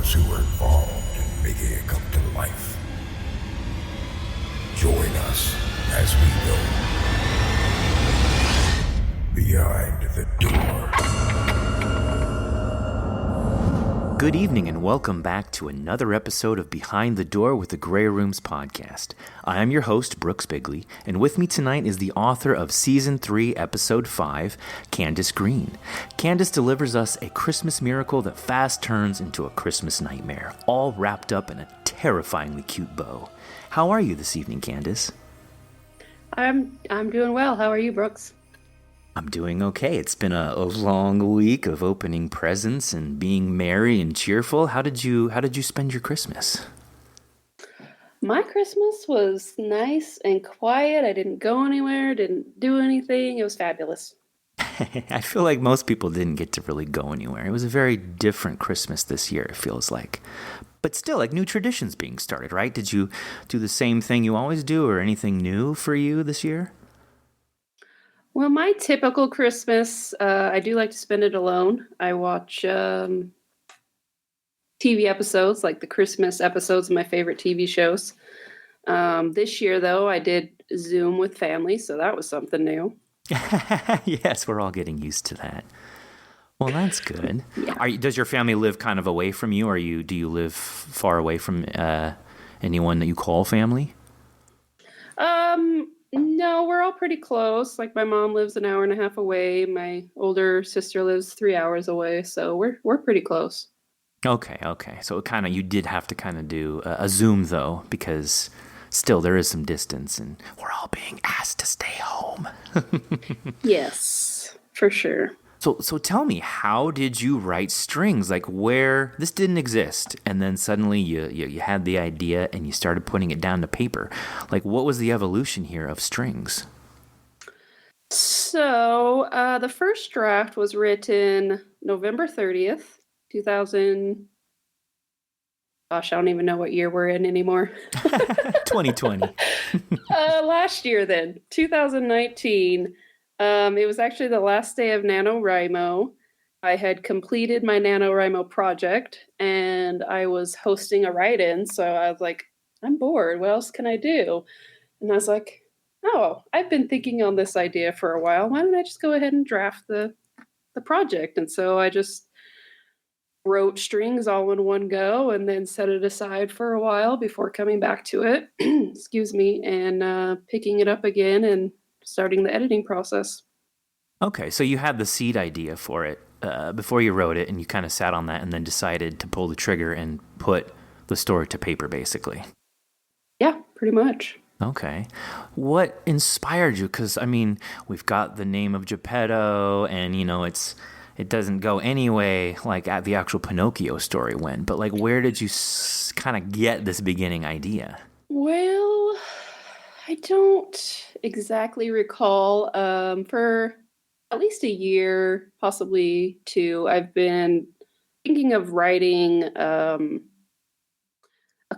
those who are involved in making it come to life. Join us as we go behind the door. Good evening and welcome back to another episode of Behind the Door with the Grey Rooms podcast. I am your host, Brooks Bigley, and with me tonight is the author of Season 3, Episode 5, Candice Greene. Candice delivers us a Christmas miracle that fast turns into a Christmas nightmare, all wrapped up in a terrifyingly cute bow. How are you this evening, Candice? I'm doing well. How are you, Brooks? I'm doing okay. It's been a long week of opening presents and being merry and cheerful. How did you spend your Christmas? My Christmas was nice and quiet. I didn't go anywhere, didn't do anything. It was fabulous. I feel like most people didn't get to really go anywhere. It was a very different Christmas this year, it feels like. But still, like new traditions being started, right? Did you do the same thing you always do or anything new for you this year? Well, my typical Christmas, I do like to spend it alone. I watch TV episodes, like the Christmas episodes of my favorite TV shows. This year, though, I did Zoom with family, so that was something new. Yes, we're all getting used to that. Well, that's good. Yeah. Does your family live kind of away from you, or do you live far away from anyone that you call family? No, we're all pretty close. Like my mom lives an hour and a half away. My older sister lives 3 hours away, so we're pretty close. Okay. So you did have to kind of do a Zoom though, because still there is some distance, and we're all being asked to stay home. Yes, for sure. So tell me, how did you write strings? Like where this didn't exist, and then suddenly you had the idea and you started putting it down to paper. Like what was the evolution here of strings? So the first draft was written November 30th, 2000. Gosh, I don't even know what year we're in anymore. 2020. Last year then, 2019. It was actually the last day of NaNoWriMo. I had completed my NaNoWriMo project, and I was hosting a write-in, so I was like, I'm bored. What else can I do? And I was like, oh, I've been thinking on this idea for a while. Why don't I just go ahead and draft the project? And so I just wrote strings all in one go and then set it aside for a while before coming back to it, excuse me, and picking it up again and starting the editing process. Okay, so you had the seed idea for it before you wrote it, and you kind of sat on that and then decided to pull the trigger and put the story to paper, basically. Yeah, pretty much. Okay. What inspired you? Because, I mean, we've got the name of Geppetto, and, it doesn't go any way like the actual Pinocchio story went. But, like, where did you kind of get this beginning idea? Well, I don't exactly recall. For at least a year, possibly two, I've been thinking of writing a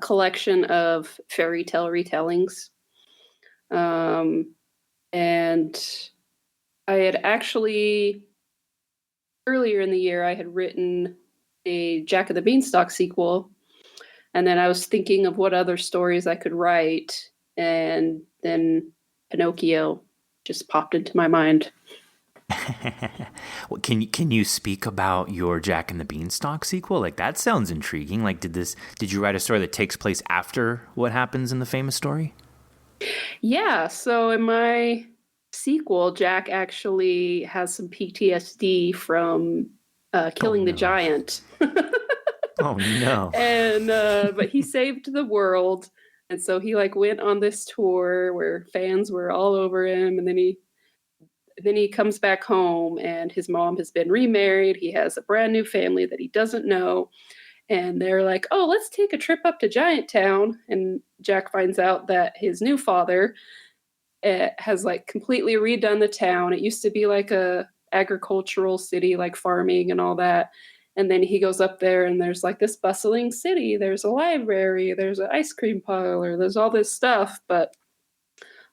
collection of fairy tale retellings. And I had actually, earlier in the year, I had written a Jack of the Beanstalk sequel. And then I was thinking of what other stories I could write. And then Pinocchio just popped into my mind. Well, can you speak about your Jack and the Beanstalk sequel? Like that sounds intriguing. Like did you write a story that takes place after what happens in the famous story? Yeah, so in my sequel, Jack actually has some PTSD from killing the giant. Oh no. And but he saved the world. And so he went on this tour where fans were all over him, and then he comes back home and his mom has been remarried. He has a brand new family that he doesn't know. And they're like, oh, let's take a trip up to Giant Town. And Jack finds out that his new father has completely redone the town. It used to be like a agricultural city, like farming and all that. And then he goes up there and there's this bustling city. There's a library, there's an ice cream parlor, there's all this stuff. But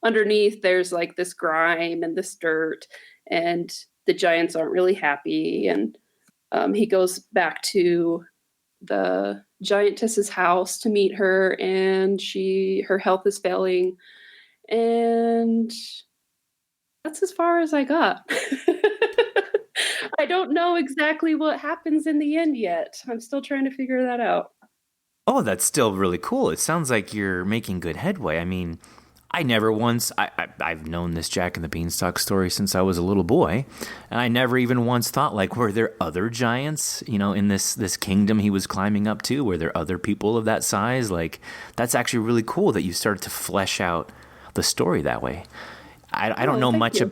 underneath there's this grime and this dirt, and the giants aren't really happy. And he goes back to the giantess's house to meet her, and her health is failing, and that's as far as I got. I don't know exactly what happens in the end yet. I'm still trying to figure that out. Oh, that's still really cool. It sounds like you're making good headway. I mean, I never once, I've known this Jack and the Beanstalk story since I was a little boy, and I never even once thought, like, were there other giants, in this kingdom he was climbing up to? Were there other people of that size? Like, that's actually really cool that you started to flesh out the story that way. I don't know much.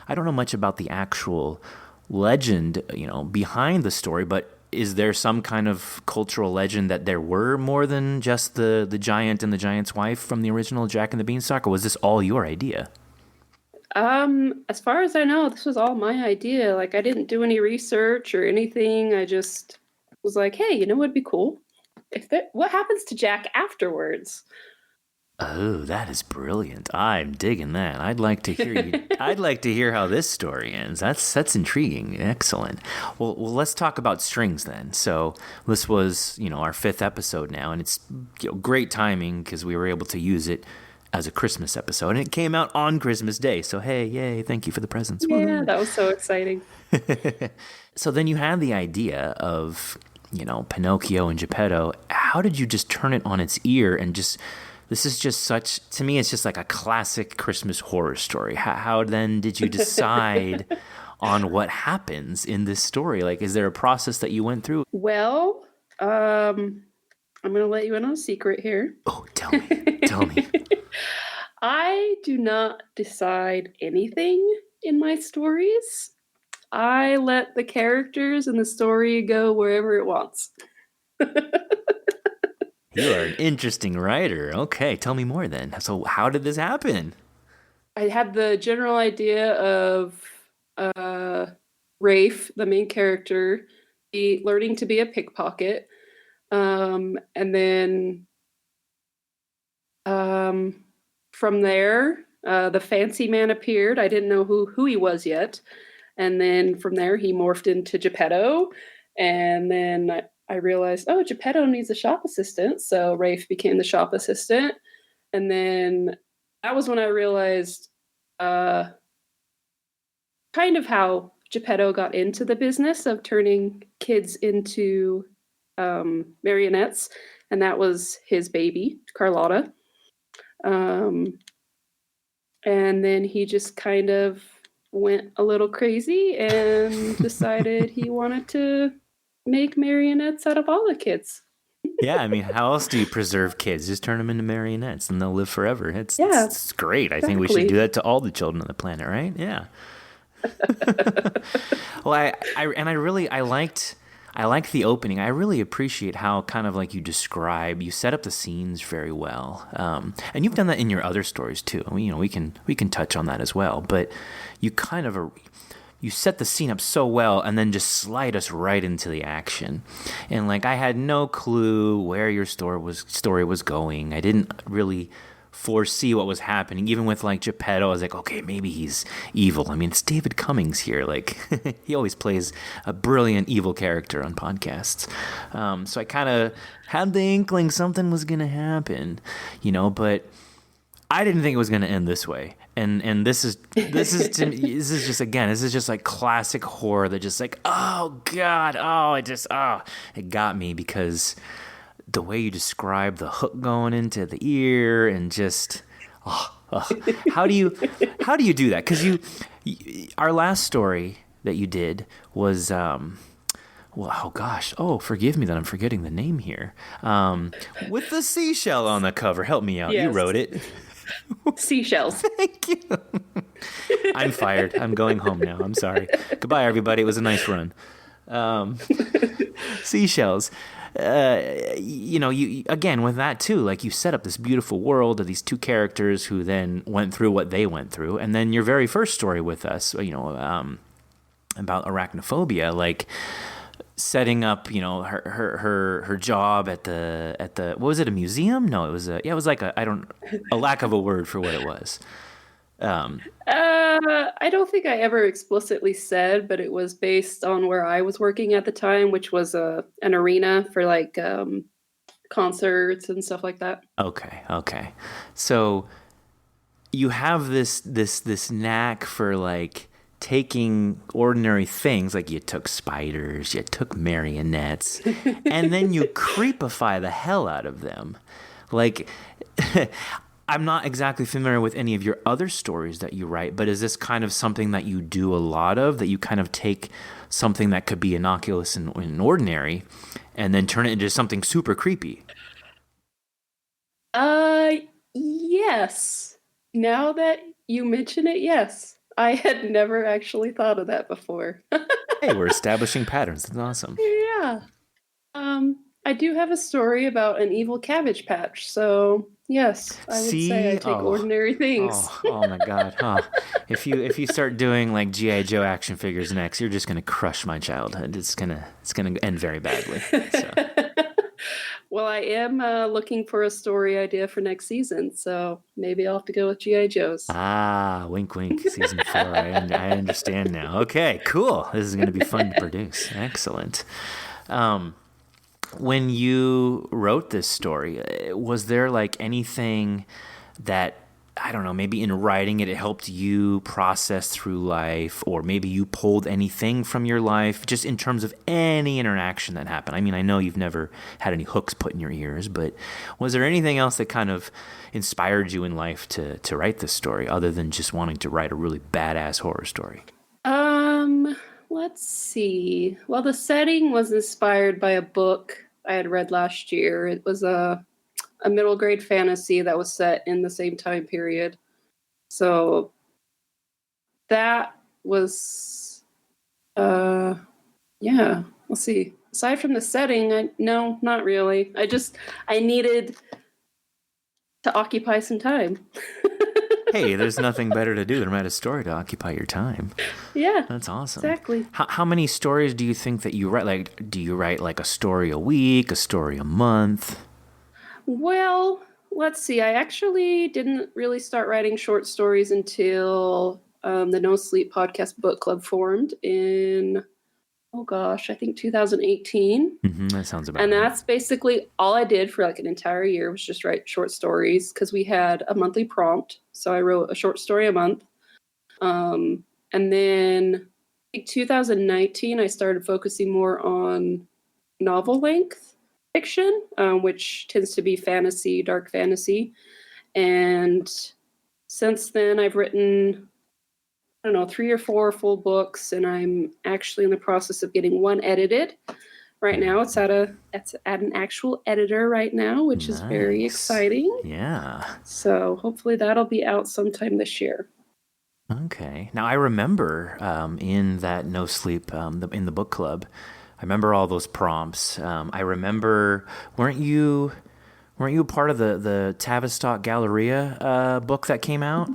I don't know much about the actual legend, behind the story, but is there some kind of cultural legend that there were more than just the giant and the giant's wife from the original Jack and the Beanstalk, or was this all your idea? As far as I know, this was all my idea. Like, I didn't do any research or anything. I just was like, hey, what'd be cool? What happens to Jack afterwards? Oh, that is brilliant. I'm digging that. I'd like to hear you. I'd like to hear how this story ends. That's intriguing. Excellent. Well, let's talk about strings then. So this was, our 5th episode now, and it's great timing because we were able to use it as a Christmas episode, and it came out on Christmas Day. So hey, yay! Thank you for the presents. Yeah, Woo-hoo. that was so exciting. So then you had the idea of, Pinocchio and Geppetto. How did you just turn it on its ear and just... This is just to me, it's just like a classic Christmas horror story. How then did you decide on what happens in this story? Like, is there a process that you went through? Well, I'm going to let you in on a secret here. Oh, tell me. I do not decide anything in my stories. I let the characters and the story go wherever it wants. You are an interesting writer. Okay, tell me more then. So how did this happen? I had the general idea of Rafe, the main character, learning to be a pickpocket. And then from there, the fancy man appeared. I didn't know who he was yet. And then from there, he morphed into Geppetto. And then I realized, Geppetto needs a shop assistant. So Rafe became the shop assistant. And then that was when I realized kind of how Geppetto got into the business of turning kids into marionettes. And that was his baby, Carlotta. And then he just kind of went a little crazy and decided he wanted to make marionettes out of all the kids. Yeah, I mean, how else do you preserve kids? Just turn them into marionettes and they'll live forever. It's great. I think we should do that to all the children on the planet, right? Yeah. Well, I liked the opening. I really appreciate how kind of like you set up the scenes very well. And you've done that in your other stories too. We can touch on that as well, but you kind of you set the scene up so well and then just slide us right into the action. And like, I had no clue where your story was going. I didn't really foresee what was happening. Even with like Geppetto, I was like, okay, maybe he's evil. I mean, it's David Cummings here. Like, he always plays a brilliant evil character on podcasts. So I kind of had the inkling something was going to happen, but I didn't think it was going to end this way. And this is to me, this is just like classic horror that just like, oh God, it got me because the way you describe the hook going into the ear and just, how do you do that? Because our last story that you did was, forgive me that I'm forgetting the name here. With the seashell on the cover. Help me out. Yes. You wrote it. Seashells. Thank you. I'm fired. I'm going home now. I'm sorry. Goodbye, everybody. It was a nice run. Seashells. You again with that too, like you set up this beautiful world of these two characters who then went through what they went through, and then your very first story with us, about arachnophobia, like setting up, her job at the what was it, a museum? No, it was like a lack of a word for what it was. I don't think I ever explicitly said, but it was based on where I was working at the time, which was an arena for like concerts and stuff like that. Okay. So you have this knack for like taking ordinary things, like you took spiders, you took marionettes, and then you creepify the hell out of them. Like, I'm not exactly familiar with any of your other stories that you write, but is this kind of something that you do a lot of, that you kind of take something that could be innocuous and ordinary and then turn it into something super creepy? Yes. Now that you mention it, yes. I had never actually thought of that before. Hey, we're establishing patterns. That's awesome. Yeah. I do have a story about an evil Cabbage Patch, so yes, I would say I take ordinary things. Oh my God! Huh. If you start doing like G.I. Joe action figures next, you're just gonna crush my childhood. It's gonna end very badly. So. Well, I am looking for a story idea for next season, so maybe I'll have to go with G.I. Joes. Ah, wink, wink. Season 4. I understand now. Okay, cool. This is gonna be fun to produce. Excellent. When you wrote this story, was there like anything that, I don't know, maybe in writing it helped you process through life, or maybe you pulled anything from your life, just in terms of any interaction that happened? I mean, I know you've never had any hooks put in your ears, but was there anything else that kind of inspired you in life to write this story, other than just wanting to write a really badass horror story? Let's see. Well, the setting was inspired by a book I had read last year. It was a middle grade fantasy that was set in the same time period. So that was, yeah, let's see. Aside from the setting, no, not really. I needed to occupy some time. Hey, there's nothing better to do than write a story to occupy your time. Yeah. That's awesome. Exactly. How many stories do you think that you write? Like, do you write like a story a week, a story a month? Well, let's see. I actually didn't really start writing short stories until the No Sleep Podcast Book Club formed in, I think 2018. That sounds about And right. that's basically all I did for like an entire year, was just write short stories, because we had a monthly prompt. So I wrote a short story a month. And then I think 2019, I started focusing more on novel length fiction, which tends to be fantasy, dark fantasy. And since then, I've written, 3 or 4 full books, and I'm actually in the process of getting one edited. Right now, it's at an actual editor right now, which is very exciting. Yeah. So hopefully that'll be out sometime this year. Okay. Now I remember in that No Sleep in the book club, I remember all those prompts. I remember, weren't you a part of the Tavistock Galleria book that came out?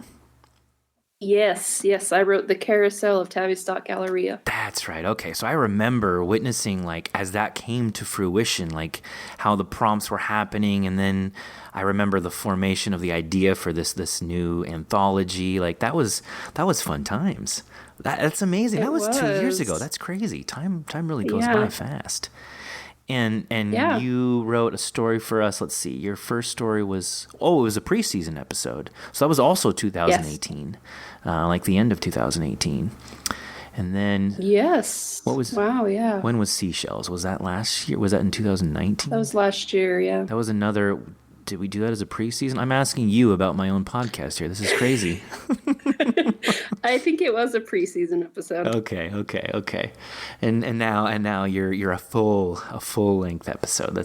Yes, I wrote The Carousel of Tavistock Galleria. That's right. Okay, so I remember witnessing, like, as that came to fruition, like how the prompts were happening, and then I remember the formation of the idea for this new anthology. Like that was fun times. That's amazing. That was 2 years ago. That's crazy. Time really goes by fast. And you wrote a story for us. Let's see. Your first story was, it was a preseason episode. So that was also 2018, like the end of 2018. And then what was? Wow, yeah. When was Seashells? Was that last year? Was that in 2019? That was last year, yeah. That was another. Did we do that as a preseason? I'm asking you about my own podcast here. This is crazy. I think it was a preseason episode. Okay. And now you're a full length episode.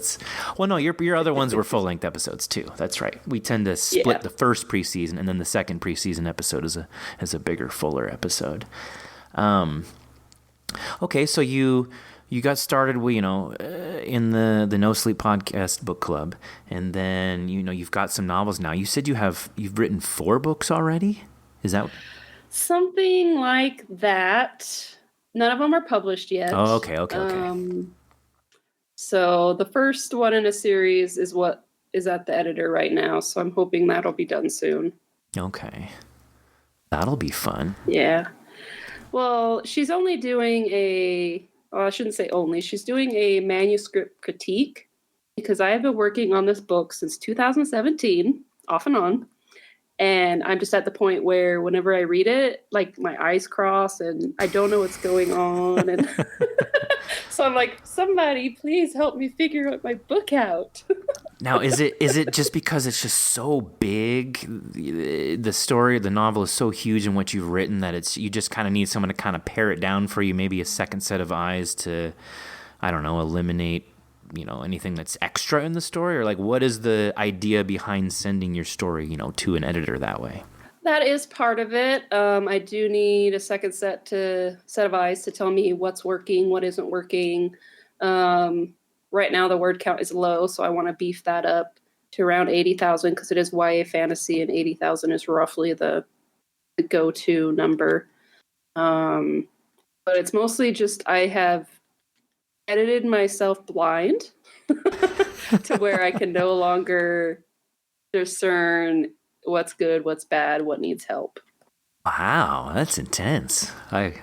Your other ones were full length episodes too. That's right. We tend to split the first preseason, and then the second preseason episode is a bigger, fuller episode. Okay, so you got started, in the No Sleep Podcast book club, and then you've got some novels now. You said you've written 4 books already. Is that something like that? None of them are published yet. Oh, okay. So the first one in a series is what is at the editor right now. So I'm hoping that'll be done soon. Okay, that'll be fun. Yeah. Well, she's only doing I shouldn't say only. She's doing a manuscript critique. because I have been working on this book since 2017, off and on. And I'm just at the point where whenever I read it, like my eyes cross and I don't know what's going on. And so I'm like, somebody please help me figure my book out. Now, is it just because it's just so big, the story, the novel is so huge in what you've written that you just kind of need someone to kind of pare it down for you, maybe a second set of eyes to, I don't know, eliminate, anything that's extra in the story? Or like, what is the idea behind sending your story, to an editor that way? That is part of it. I do need a second set of eyes to tell me what's working, what isn't working. Right now, the word count is low, so I want to beef that up to around 80,000 because it is YA fantasy, and 80,000 is roughly the go-to number. But it's mostly just I have edited myself blind to where I can no longer discern what's good, what's bad, what needs help. Wow, that's intense. I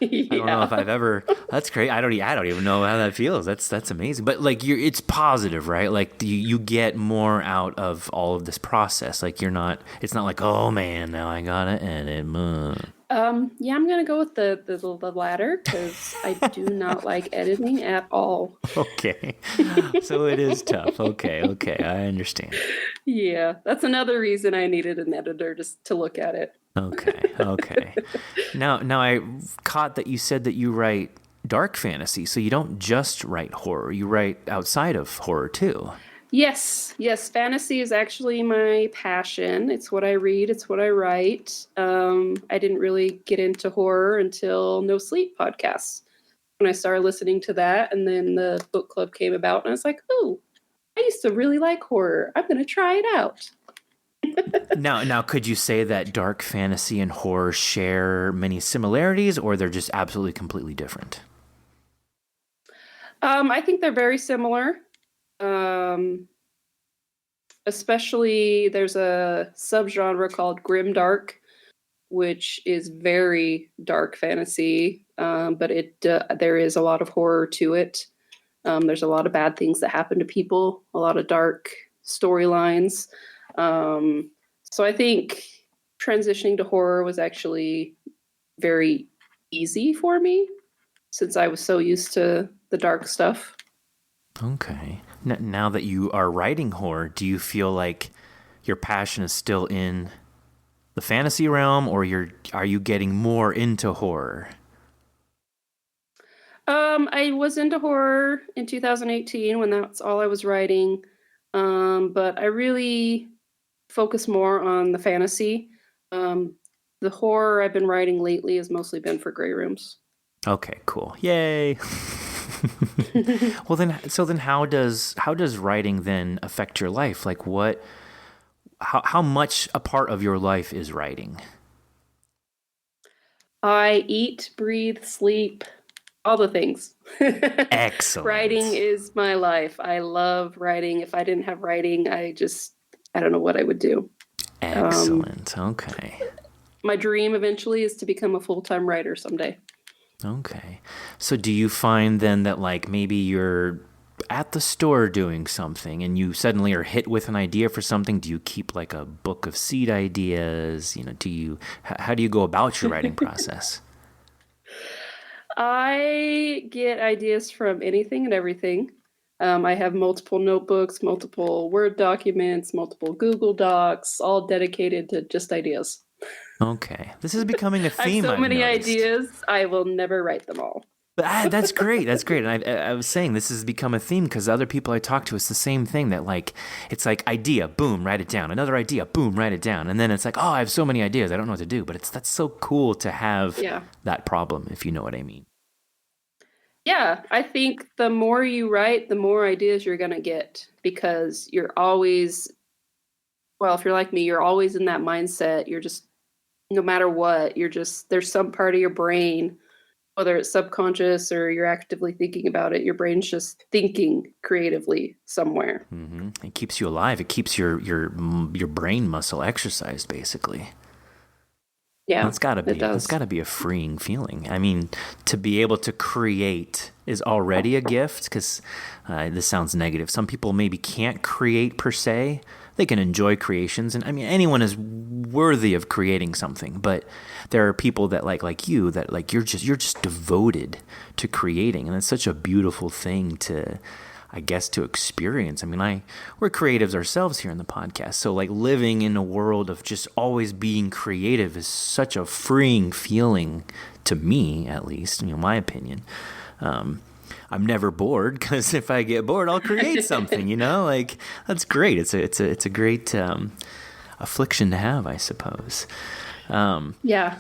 Yeah. don't know if I've ever. That's great. I don't even know how that feels. That's amazing. But like, it's positive, right? Like you get more out of all of this process. Like it's not like, oh man, now I gotta edit. Yeah, I'm gonna go with the latter because I do not like editing at all. Okay, so it is tough. Okay, I understand. Yeah, that's another reason I needed an editor just to look at it. Okay. Now I caught that you said that you write dark fantasy, so you don't just write horror. You write outside of horror too. Yes. Fantasy is actually my passion. It's what I read. It's what I write. I didn't really get into horror until No Sleep podcasts. When I started listening to that, and then the book club came about, and I was like, oh, I used to really like horror. I'm going to try it out. Now, could you say that dark fantasy and horror share many similarities, or they're just absolutely completely different? I think they're very similar. Especially there's a subgenre called grimdark, which is very dark fantasy, but there is a lot of horror to it. There's a lot of bad things that happen to people, a lot of dark storylines. So I think transitioning to horror was actually very easy for me since I was so used to the dark stuff. Okay. Now that you are writing horror, do you feel like your passion is still in the fantasy realm, or are you getting more into horror? I was into horror in 2018 when that's all I was writing. But I really focus more on the fantasy. The horror I've been writing lately has mostly been for Grey Rooms. Okay, cool. Yay. Well then how does writing then affect your life? Like how much a part of your life is writing? I eat, breathe, sleep, all the things. Excellent. Writing is my life. I love writing. If I didn't have writing, I don't know what I would do. Excellent. Okay. My dream eventually is to become a full-time writer someday. Okay. So do you find then that like maybe you're at the store doing something and you suddenly are hit with an idea for something? Do you keep like a book of seed ideas? How do you go about your writing process? I get ideas from anything and everything. I have multiple notebooks, multiple Word documents, multiple Google Docs, all dedicated to just ideas. Okay. This is becoming a theme. I have so many noticed. ideas, I will never write them all. That's great. That's great. And I was saying this has become a theme because other people I talk to, it's the same thing that like, it's like idea, boom, write it down. Another idea, boom, write it down. And then it's like, oh, I have so many ideas. I don't know what to do. But that's so cool to have that problem, if you know what I mean. Yeah, I think the more you write, the more ideas you're going to get because you're always, if you're like me, you're always in that mindset. You're just, no matter what, there's some part of your brain, whether it's subconscious or you're actively thinking about it, your brain's just thinking creatively somewhere. Mm-hmm. It keeps you alive. It keeps your brain muscle exercised, basically. Yeah, That's gotta it be that's does. gotta be a freeing feeling. I mean, to be able to create is already a gift because this sounds negative. Some people maybe can't create per se. They can enjoy creations, and I mean, anyone is worthy of creating something. But there are people that like you that like you're just devoted to creating, and it's such a beautiful thing to, I guess, to experience. I mean, we're creatives ourselves here in the podcast. So like living in a world of just always being creative is such a freeing feeling to me, at least, my opinion. I'm never bored because if I get bored, I'll create something, like that's great. It's a great affliction to have, I suppose. Yeah.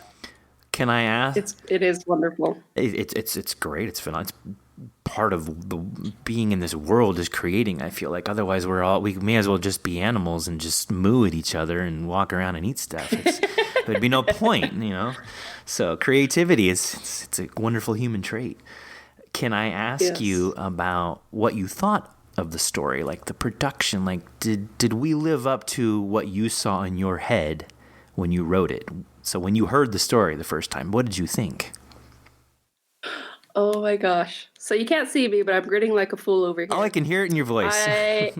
Can I ask? It is wonderful. It's great. It's fun. It's part of the being in this world is creating. I feel like otherwise we may as well just be animals and just moo at each other and walk around and eat stuff. There'd be no point, So creativity it's a wonderful human trait. Can I ask you about what you thought of the story, like the production? Like, did we live up to what you saw in your head when you wrote it? So when you heard the story the first time, what did you think? Oh my gosh. So you can't see me, but I'm grinning like a fool over here. Oh, I can hear it in your voice. I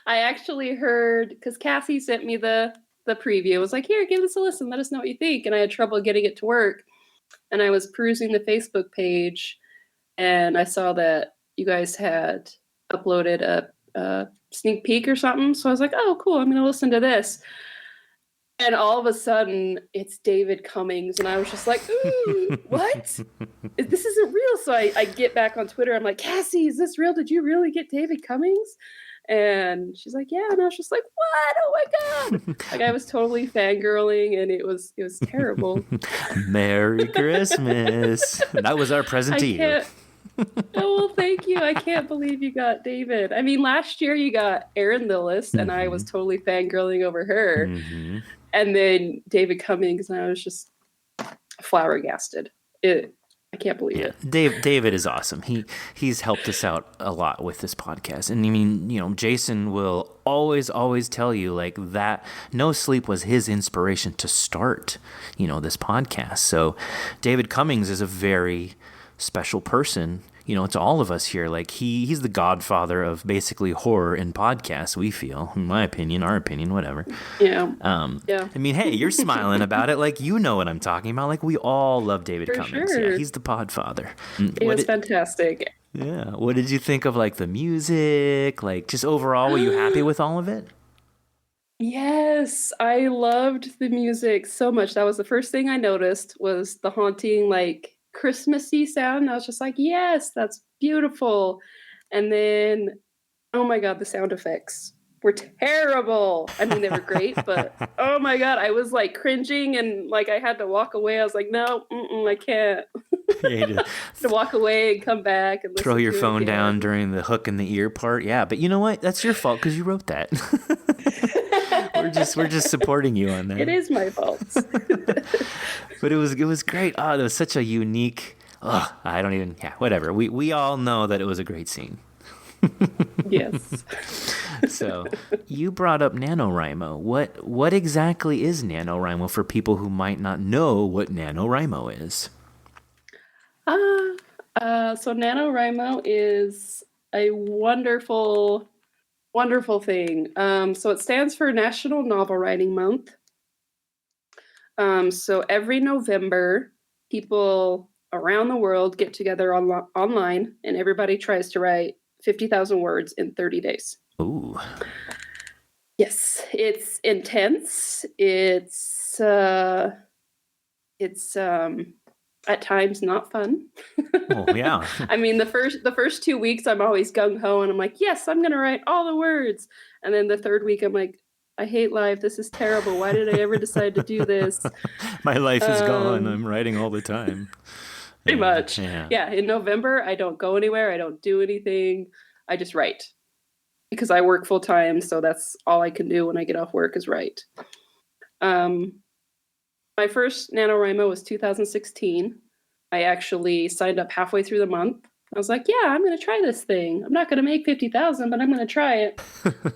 actually heard, because Cassie sent me the preview. It was like, here, give this a listen. Let us know what you think. And I had trouble getting it to work. And I was perusing the Facebook page, and I saw that you guys had uploaded a sneak peek or something. So I was like, oh, cool. I'm going to listen to this. And all of a sudden, it's David Cummings. And I was just like, ooh, what? This isn't real. So I get back on Twitter. I'm like, Cassie, is this real? Did you really get David Cummings? And she's like, yeah. And I was just like, what? Oh my God. Like I was totally fangirling, and it was terrible. Merry Christmas. That was our present to you. Oh, well, thank you. I can't believe you got David. I mean, last year you got Erin Lillis, and I was totally fangirling over her. Mm-hmm. And then David Cummings, and I was just flabbergasted. I can't believe it. David is awesome. He's helped us out a lot with this podcast. And I mean, Jason will always tell you like that No Sleep was his inspiration to start, this podcast. So David Cummings is a very special person, to all of us here. Like he's the godfather of basically horror in podcasts, we feel, in my opinion, our opinion, whatever. Yeah. I mean, hey, you're smiling about it. Like, what I'm talking about. Like we all love David Cummings. Sure. Yeah, he's the podfather. It was fantastic. Yeah. What did you think of like the music? Like just overall, were you happy with all of it? Yes, I loved the music so much. That was the first thing I noticed was the haunting, like Christmassy sound. And I was just like, yes, that's beautiful. And then, oh my God, the sound effects were terrible. I mean, they were great, but oh my God, I was like cringing and like I had to walk away. I was like, no, I can't. To walk away and come back and throw your phone down during the hook in the ear part. Yeah, but you know what? That's your fault because you wrote that. We're just supporting you on that. It is my fault. But it was great. Oh, it was such a unique. Whatever. We all know that it was a great scene. Yes. So you brought up NaNoWriMo. What exactly is NaNoWriMo for people who might not know what NaNoWriMo is? So NaNoWriMo is a wonderful thing. So it stands for National Novel Writing Month. So every November, people around the world get together online, and everybody tries to write 50,000 words in 30 days. Ooh. Yes, it's intense. It's at times not fun. Oh yeah. I mean, the first 2 weeks I'm always gung ho and I'm like, yes, I'm gonna write all the words. And then the third week I'm like, I hate life. This is terrible. Why did I ever decide to do this? My life is gone. I'm writing all the time. Pretty much. Yeah. In November, I don't go anywhere. I don't do anything. I just write because I work full time. So that's all I can do when I get off work is write. My first NaNoWriMo was 2016. I actually signed up halfway through the month. I was like, yeah, I'm going to try this thing. I'm not going to make 50,000, but I'm going to try it.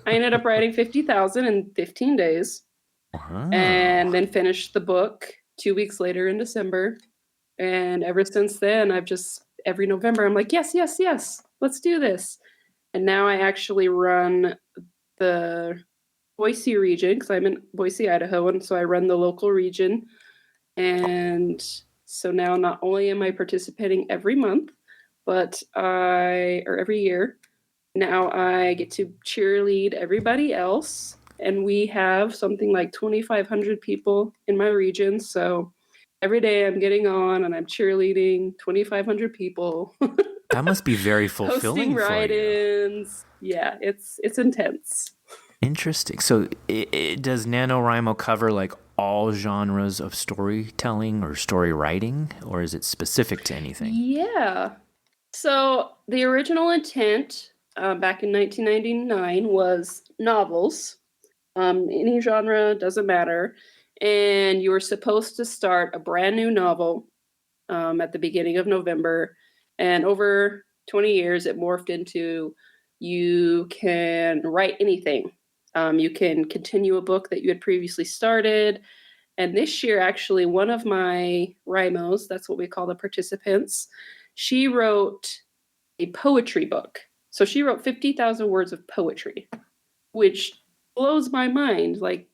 I ended up writing 50,000 in 15 days. Wow. and then finished the book 2 weeks later in December. And ever since then, I've just, every November, I'm like, yes, yes, yes, let's do this. And now I actually run the Boise region because I'm in Boise, Idaho. And so I run the local region. And so now not only am I participating every month, but or every year, now I get to cheerlead everybody else. And we have something like 2,500 people in my region. So every day I'm getting on and I'm cheerleading 2,500 people. That must be very fulfilling Hosting for you. write-ins. Yeah, it's intense. Interesting. So does NaNoWriMo cover like all genres of storytelling or story writing, or is it specific to anything? Yeah. So the original intent back in 1999 was novels. Any genre, doesn't matter. And you were supposed to start a brand new novel at the beginning of November. And over 20 years, it morphed into you can write anything. You can continue a book that you had previously started. And this year, actually, one of my Rymos, that's what we call the participants, she wrote a poetry book. So she wrote 50,000 words of poetry, which blows my mind. Like,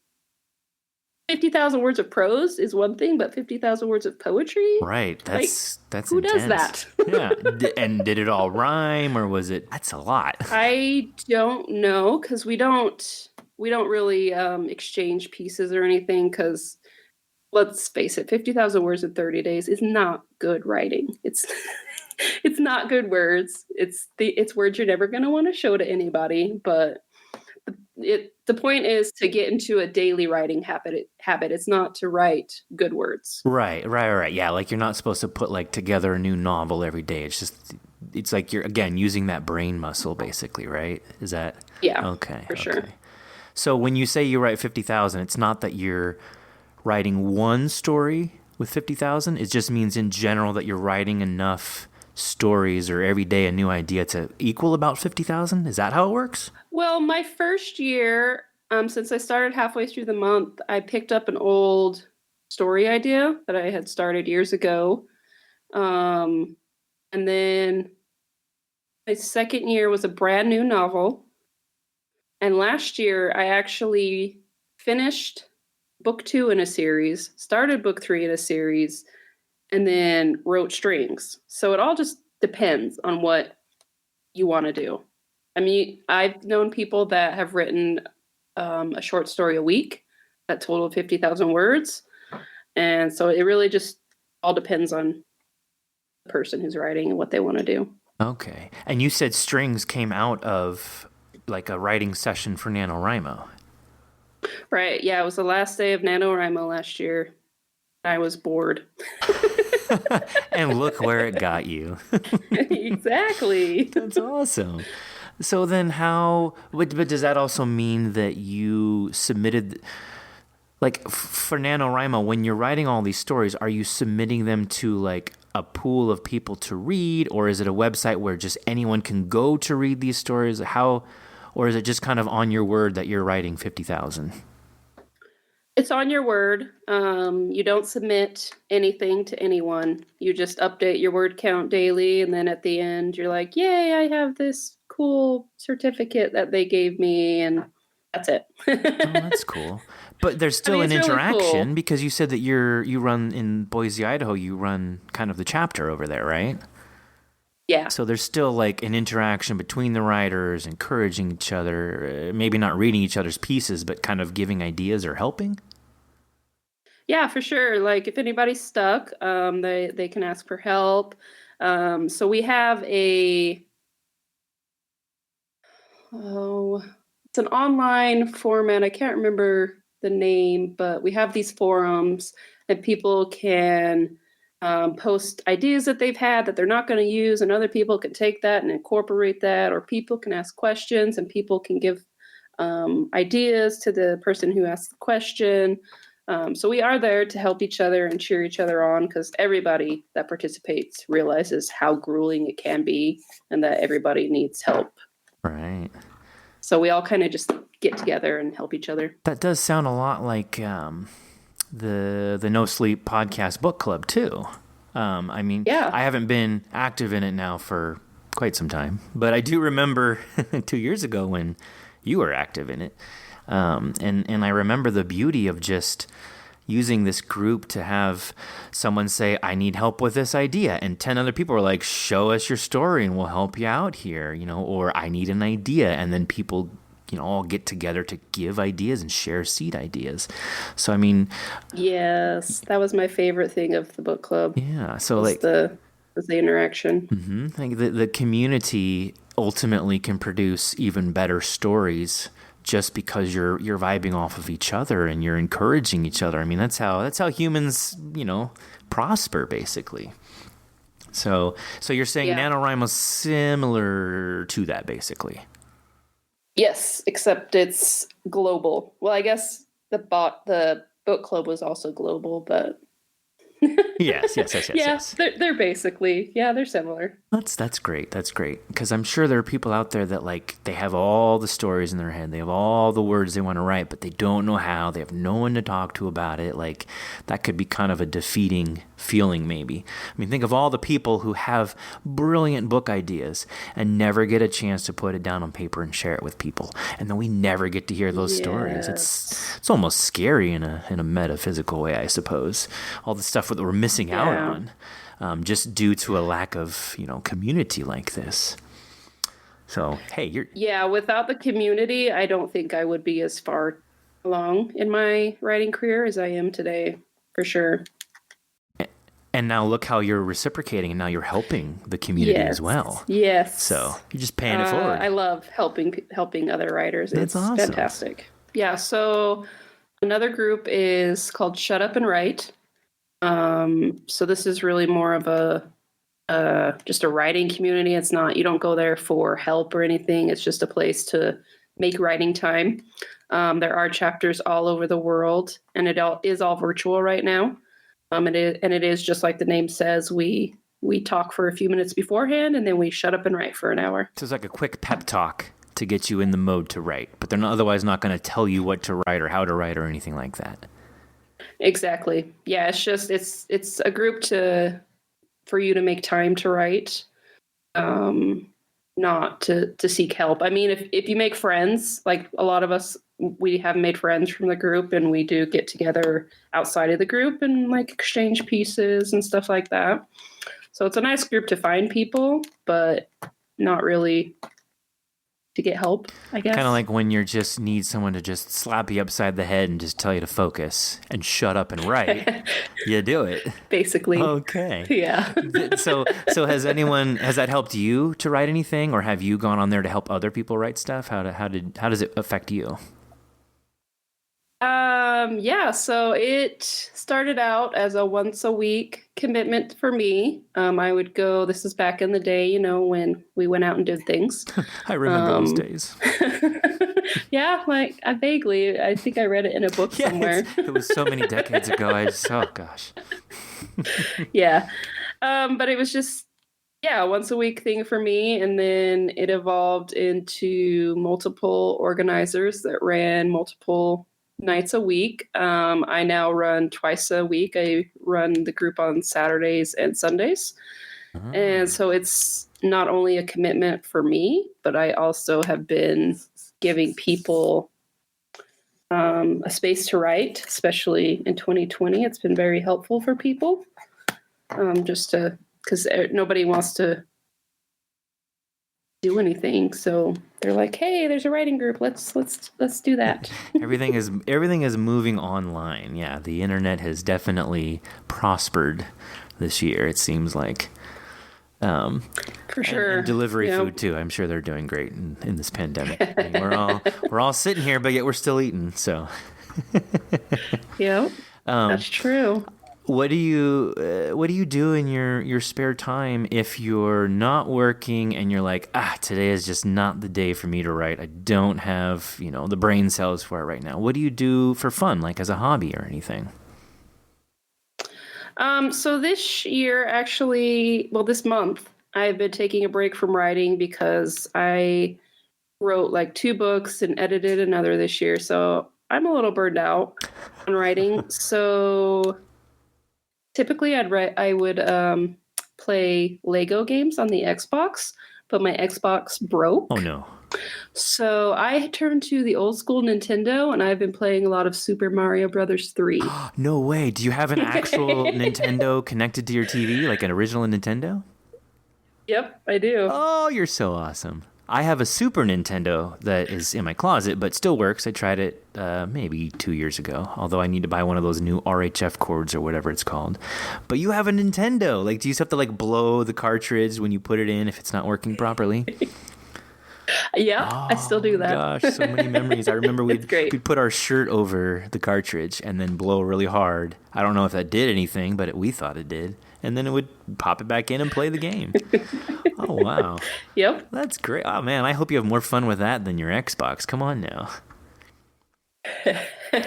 50,000 words of prose is one thing, but 50,000 words of poetry? Right. That's who intense. does that? Yeah. And did it all rhyme, or was it? That's a lot. I don't know, because we don't really exchange pieces or anything, because let's face it, 50,000 words in 30 days is not good writing. It's it's not good words. It's words you're never going to want to show to anybody, but the point is to get into a daily writing habit. It's not to write good words. Right. Yeah, like you're not supposed to put like together a new novel every day. It's like you're again using that brain muscle basically, right? Is that? Yeah. Okay. For sure. So when you say you write 50,000, it's not that you're writing one story with 50,000. It just means in general that you're writing enough stories or every day a new idea to equal about 50,000. Is that how it works? Well, my first year, since I started halfway through the month, I picked up an old story idea that I had started years ago. And then my second year was a brand new novel. And last year, I actually finished book 2 in a series, started book 3 in a series, and then wrote strings. So it all just depends on what you want to do. I mean, I've known people that have written a short story a week that totaled 50,000 words. And so it really just all depends on the person who's writing and what they want to do. Okay. And you said strings came out of like a writing session for NaNoWriMo. Right. Yeah, it was the last day of NaNoWriMo last year. I was bored. And look where it got you. Exactly. That's awesome. So then but does that also mean that you submitted, like for NaNoWriMo, when you're writing all these stories, are you submitting them to like a pool of people to read, or is it a website where just anyone can go to read these stories? Or is it just kind of on your word that you're writing 50,000? It's on your word. You don't submit anything to anyone. You just update your word count daily, and then at the end, you're like, "Yay! I have this cool certificate that they gave me," and that's it. Oh, that's cool. But there's still an interaction really cool. Because you said that you run in Boise, Idaho. You run kind of the chapter over there, right? Yeah. So there's still like an interaction between the writers, encouraging each other, maybe not reading each other's pieces, but kind of giving ideas or helping. Yeah, for sure. Like if anybody's stuck, they can ask for help. So we have it's an online format. I can't remember the name, but we have these forums that people can post ideas that they've had that they're not going to use, and other people can take that and incorporate that, or people can ask questions and people can give ideas to the person who asked the question. So we are there to help each other and cheer each other on, because everybody that participates realizes how grueling it can be and that everybody needs help. Right. So we all kind of just get together and help each other. That does sound a lot like the No Sleep podcast book club too. I mean, Yeah. I haven't been active in it now for quite some time, but I do remember 2 years ago when you were active in it. And I remember the beauty of just using this group to have someone say, I need help with this idea. And 10 other people were like, show us your story and we'll help you out here, or I need an idea. And then people, all get together to give ideas and share seed ideas. So, I mean. Yes, that was my favorite thing of the book club. Yeah. So was the interaction. Mm-hmm. I think the community ultimately can produce even better stories just because you're vibing off of each other and you're encouraging each other. I mean, that's how humans, prosper basically. So you're saying NaNoWriMo is similar to that basically. Yes, except it's global. Well, I guess the book club was also global, but yes. Yeah, they're basically, they're similar. That's great. That's great. Because I'm sure there are people out there that they have all the stories in their head. They have all the words they want to write, but they don't know how. They have no one to talk to about it. That could be kind of a defeating feeling maybe. I mean, think of all the people who have brilliant book ideas and never get a chance to put it down on paper and share it with people. And then we never get to hear those stories. It's almost scary in a metaphysical way, I suppose. All the stuff that we're missing out on, just due to a lack of community like this. So hey, without the community, I don't think I would be as far along in my writing career as I am today, for sure. And now look how you're reciprocating, and now you're helping the community as well. Yes. So you're just paying it forward. I love helping other writers. That's it's awesome. Fantastic. Yeah. So another group is called Shut Up and Write. So this is really more of just a writing community. It's not, you don't go there for help or anything. It's just a place to make writing time. There are chapters all over the world, and it is all virtual right now. It is just like the name says, we talk for a few minutes beforehand and then we shut up and write for an hour. So it's like a quick pep talk to get you in the mode to write, but they're otherwise not going to tell you what to write or how to write or anything like that. Exactly. Yeah, it's just it's a group for you to make time to write, not to seek help. I mean, if you make friends, like a lot of us, we have made friends from the group, and we do get together outside of the group and exchange pieces and stuff like that. So it's a nice group to find people, but not really to get help, I guess. Kind of like when you just need someone to just slap you upside the head and just tell you to focus and shut up and write. You do it. Basically. Okay. Yeah. So has that helped you to write anything, or have you gone on there to help other people write stuff? How does it affect you? So it started out as a once a week commitment for me. I would go, this is back in the day, when we went out and did things. I remember those days. Yeah, vaguely, I think I read it in a book somewhere. It was so many decades ago. Oh gosh. Yeah. But it was just, once a week thing for me. And then it evolved into multiple organizers that ran multiple nights a week. I now run twice a week. I run the group on Saturdays and Sundays. Oh. And so it's not only a commitment for me, but I also have been giving people a space to write, especially in 2020. It's been very helpful for people, because nobody wants to do anything, so they're like, hey, there's a writing group, let's do that. everything is moving online. Yeah, the internet has definitely prospered this year, it seems like. For sure. And delivery food too. I'm sure they're doing great in this pandemic. I mean, we're all sitting here, but yet we're still eating, so yeah. That's true. What do you do in your spare time if you're not working and you're like, today is just not the day for me to write. I don't have, the brain cells for it right now. What do you do for fun, like as a hobby or anything? So this year, actually, this month, I've been taking a break from writing because I wrote like 2 books and edited another this year. So I'm a little burned out on writing. So typically I would play Lego games on the Xbox, but my Xbox broke. Oh no. So I turned to the old school Nintendo, and I've been playing a lot of Super Mario Brothers 3. No way. Do you have an actual Nintendo connected to your TV, like an original Nintendo? Yep, I do. Oh, you're so awesome. I have a Super Nintendo that is in my closet, but still works. I tried it maybe 2 years ago, although I need to buy one of those new RHF cords or whatever it's called. But you have a Nintendo. Like, do you just have to like blow the cartridge when you put it in if it's not working properly? Yeah, I still do that. Gosh, so many memories. I remember we'd put our shirt over the cartridge and then blow really hard. I don't know if that did anything, but we thought it did. And then it would pop it back in and play the game. Oh, wow. Yep. That's great. Oh, man, I hope you have more fun with that than your Xbox. Come on now.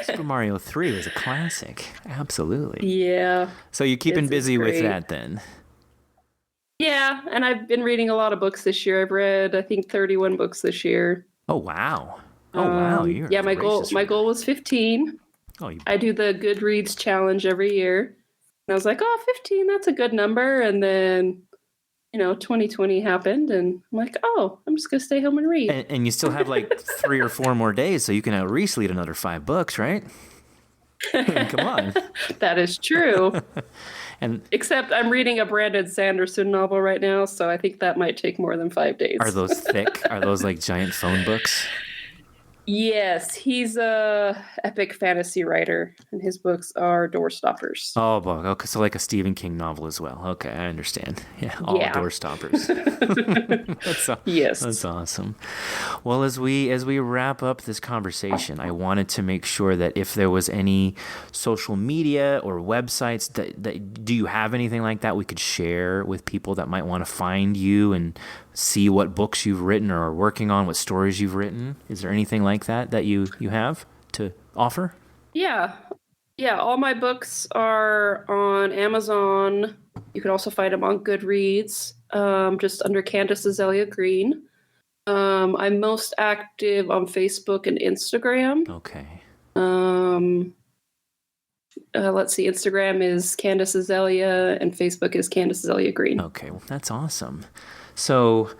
Super Mario 3 was a classic. Absolutely. Yeah. So you're keeping busy with that then? Yeah, and I've been reading a lot of books this year. I've read, I think, 31 books this year. Oh, wow. Oh, wow. Yeah, my goal was 15. Oh, I do the Goodreads challenge every year. And I was like, 15, that's a good number. And then, 2020 happened, and I'm like, I'm just going to stay home and read. And you still have like 3 or 4 more days, so you can at least read another 5 books, right? Come on. That is true. And except I'm reading a Brandon Sanderson novel right now, so I think that might take more than 5 days. Are those thick? Are those like giant phone books? Yes, he's a epic fantasy writer, and his books are door stoppers. Oh, boy. Okay, so like a Stephen King novel as well. Okay, I understand. Yeah, all door stoppers. Yes, that's awesome. Well, as we wrap up this conversation, I wanted to make sure that if there was any social media or websites that do you have anything like that we could share with people that might want to find you and see what books you've written or are working on, what stories you've written? Is there anything like that you have to offer? Yeah, all my books are on Amazon. You can also find them on Goodreads, just under Candice Greene. I'm most active on Facebook and Instagram. Okay. Let's see, Instagram is Candice Azalea and Facebook is Candice Azalea Greene. Okay, well, that's awesome. So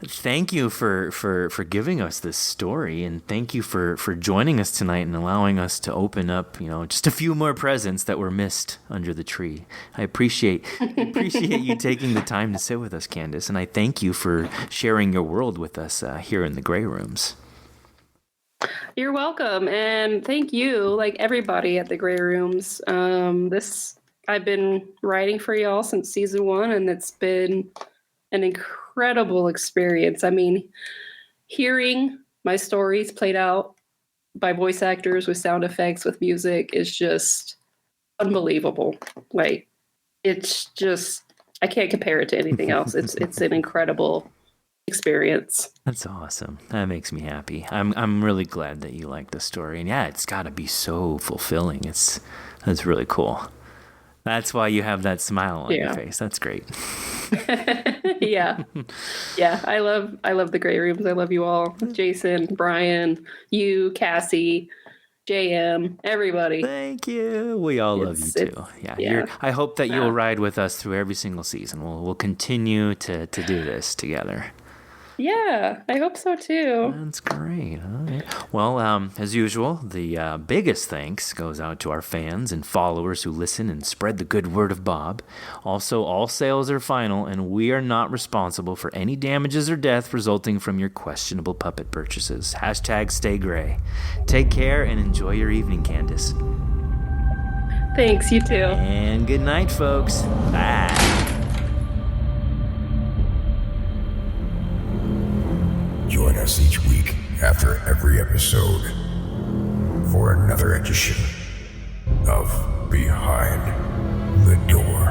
thank you for giving us this story, and thank you for joining us tonight and allowing us to open up, just a few more presents that were missed under the tree. I appreciate you taking the time to sit with us, Candice, and I thank you for sharing your world with us here in the Grey Rooms. You're welcome, and thank you, like everybody at the Grey Rooms. I've been writing for y'all since season 1, and it's been an incredible experience. I mean, hearing my stories played out by voice actors with sound effects, with music, is just unbelievable. Like, it's just, I can't compare it to anything else. It's an incredible experience. That's awesome. That makes me happy. I'm really glad that you like the story. And yeah, it's got to be so fulfilling. That's really cool. That's why you have that smile on your face. That's great. Yeah. I love the Grey Rooms. I love you all. Jason, Brian, you, Cassie, JM, everybody. Thank you. We all love you too. Yeah. I hope that you'll ride with us through every single season. We'll continue to do this together. Yeah, I hope so too. That's great. All right. Well, as usual, the biggest thanks goes out to our fans and followers who listen and spread the good word of Bob. Also, all sales are final, and we are not responsible for any damages or death resulting from your questionable puppet purchases. #stay gray. Take care and enjoy your evening, Candice. Thanks, you too. And good night, folks. Bye. Join us each week after every episode for another edition of Behind the Door.